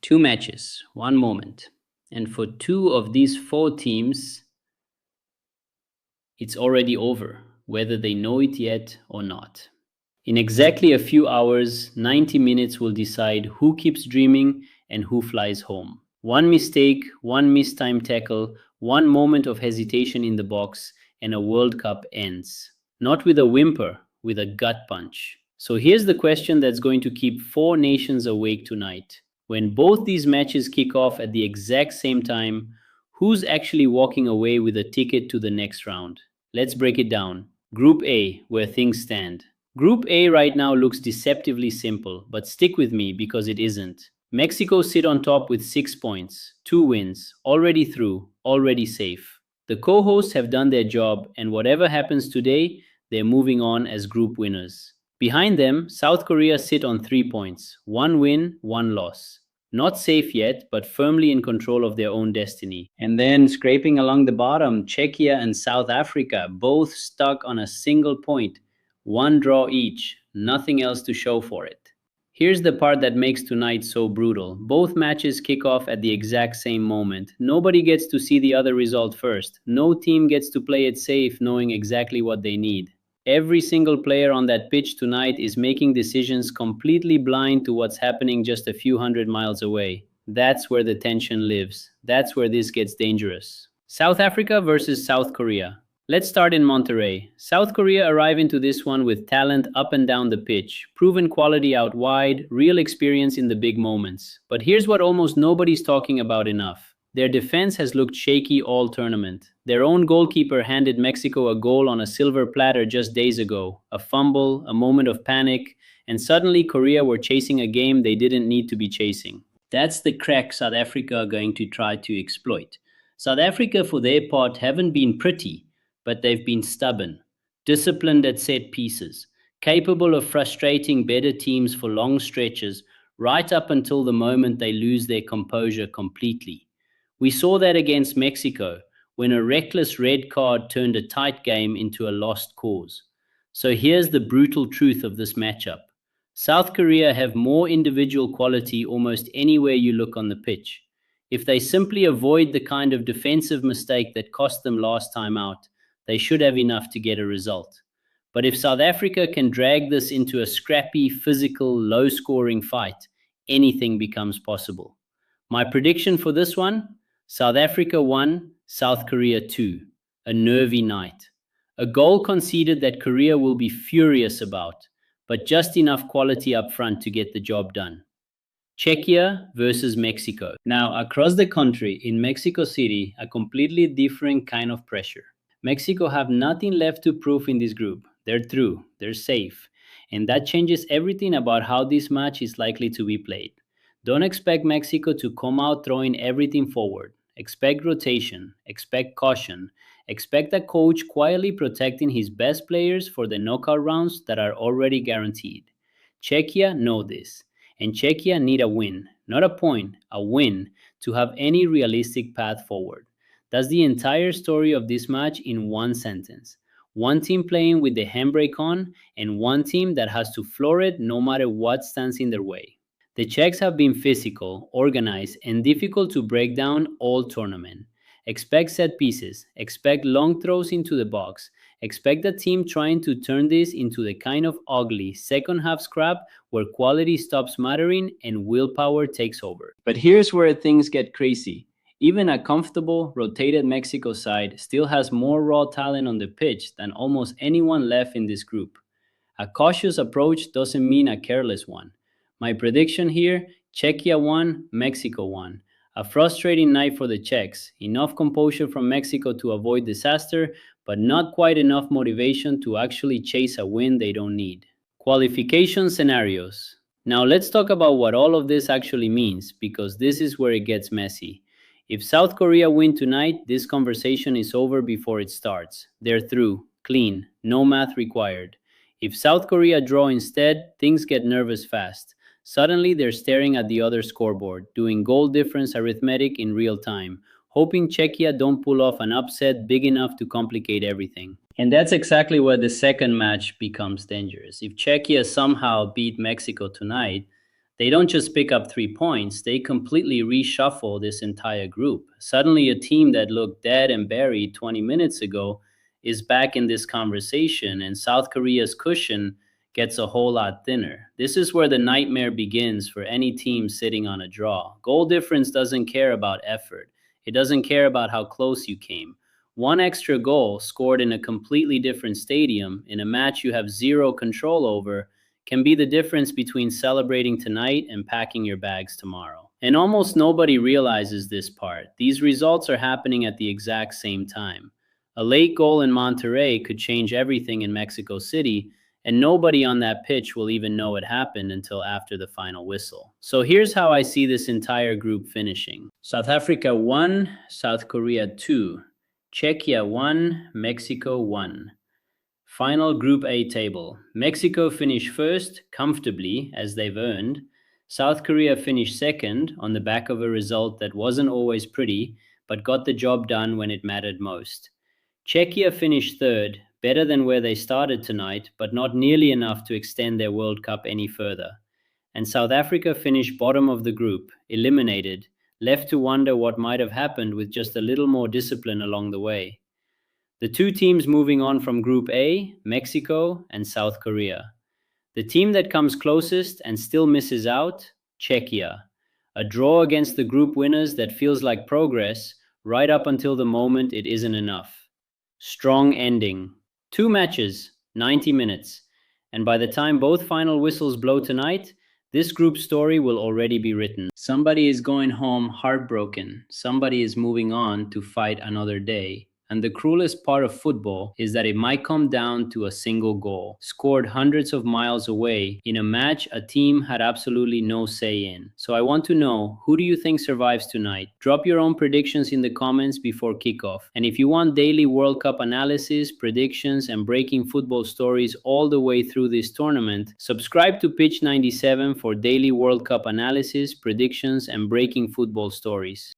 Two matches, one moment. And for two of these four teams, it's already over, whether they know it yet or not. In exactly a few hours, 90 minutes will decide who keeps dreaming and who flies home. One mistake, one mistimed tackle, one moment of hesitation in the box, and a World Cup ends. Not with a whimper, with a gut punch. So here's the question that's going to keep four nations awake tonight. When both these matches kick off at the exact same time, who's actually walking away with a ticket to the next round? Let's break it down. Group A, where things stand. Group A right now looks deceptively simple, but stick with me because it isn't. Mexico sit on top with 6 points, 2 wins, already through, already safe. The co-hosts have done their job, and whatever happens today, they're moving on as group winners. Behind them, South Korea sit on 3 points, 1 win, 1 loss. Not safe yet, but firmly in control of their own destiny. And then scraping along the bottom, Czechia and South Africa, both stuck on a single point. 1 draw each, nothing else to show for it. Here's the part that makes tonight so brutal. Both matches kick off at the exact same moment. Nobody gets to see the other result first. No team gets to play it safe knowing exactly what they need. Every single player on that pitch tonight is making decisions completely blind to what's happening just a few hundred miles away. That's where the tension lives. That's where this gets dangerous. South Africa versus South Korea. Let's start in Monterrey. South Korea arrive into this one with talent up and down the pitch, proven quality out wide, real experience in the big moments. But here's what almost nobody's talking about enough. Their defense has looked shaky all tournament. Their own goalkeeper handed Mexico a goal on a silver platter just days ago. A fumble, a moment of panic, and suddenly Korea were chasing a game they didn't need to be chasing. That's the crack South Africa are going to try to exploit. South Africa, for their part, haven't been pretty, but they've been stubborn, disciplined at set pieces, capable of frustrating better teams for long stretches, right up until the moment they lose their composure completely. We saw that against Mexico, when a reckless red card turned a tight game into a lost cause. So here's the brutal truth of this matchup. South Korea have more individual quality almost anywhere you look on the pitch. If they simply avoid the kind of defensive mistake that cost them last time out, they should have enough to get a result. But if South Africa can drag this into a scrappy, physical, low-scoring fight, anything becomes possible. My prediction for this one? South Africa 1, South Korea 2. A nervy night. A goal conceded that Korea will be furious about, but just enough quality up front to get the job done. Czechia versus Mexico. Now, across the country, in Mexico City, a completely different kind of pressure. Mexico have nothing left to prove in this group. They're through, they're safe. And that changes everything about how this match is likely to be played. Don't expect Mexico to come out throwing everything forward. Expect rotation, expect caution, expect a coach quietly protecting his best players for the knockout rounds that are already guaranteed. Czechia know this, and Czechia need a win, not a point, a win, to have any realistic path forward. That's the entire story of this match in one sentence. One team playing with the handbrake on, and one team that has to floor it no matter what stands in their way. The Czechs have been physical, organized, and difficult to break down all tournament. Expect set pieces, expect long throws into the box, expect the team trying to turn this into the kind of ugly second half scrap where quality stops mattering and willpower takes over. But here's where things get crazy. Even a comfortable, rotated Mexico side still has more raw talent on the pitch than almost anyone left in this group. A cautious approach doesn't mean a careless one. My prediction here, Czechia 1, Mexico 1. A frustrating night for the Czechs. Enough composure from Mexico to avoid disaster, but not quite enough motivation to actually chase a win they don't need. Qualification scenarios. Now let's talk about what all of this actually means, because this is where it gets messy. If South Korea win tonight, this conversation is over before it starts. They're through, clean, no math required. If South Korea draw instead, things get nervous fast. Suddenly, they're staring at the other scoreboard, doing goal difference arithmetic in real time, hoping Czechia don't pull off an upset big enough to complicate everything. And that's exactly where the second match becomes dangerous. If Czechia somehow beat Mexico tonight, They don't just pick up 3 points, they completely reshuffle this entire group. Suddenly, a team that looked dead and buried 20 minutes ago is back in this conversation, and South Korea's cushion gets a whole lot thinner. This is where the nightmare begins for any team sitting on a draw. Goal difference doesn't care about effort, it doesn't care about how close you came. One extra goal scored in a completely different stadium, in a match you have zero control over, can be the difference between celebrating tonight and packing your bags tomorrow. And almost nobody realizes this part. These results are happening at the exact same time. A late goal in Monterrey could change everything in Mexico City, and nobody on that pitch will even know it happened until after the final whistle. So here's how I see this entire group finishing: South Africa 1, South Korea 2, Czechia 1, Mexico 1. Final Group A table. Mexico finished first, comfortably, as they've earned. South Korea finished second, on the back of a result that wasn't always pretty, but got the job done when it mattered most. Czechia finished third, better than where they started tonight, but not nearly enough to extend their World Cup any further. And South Africa finished bottom of the group, eliminated, left to wonder what might have happened with just a little more discipline along the way. The two teams moving on from Group A, Mexico and South Korea. The team that comes closest and still misses out, Czechia. A draw against the group winners that feels like progress, right up until the moment it isn't enough. Strong ending. 2 matches, 90 minutes. And by the time both final whistles blow tonight, this group story will already be written. Somebody is going home heartbroken. Somebody is moving on to fight another day. And the cruelest part of football is that it might come down to a single goal, scored hundreds of miles away in a match a team had absolutely no say in. So I want to know, who do you think survives tonight? Drop your own predictions in the comments before kickoff. And if you want daily World Cup analysis, predictions, and breaking football stories all the way through this tournament, subscribe to Pitch 97 for daily World Cup analysis, predictions, and breaking football stories.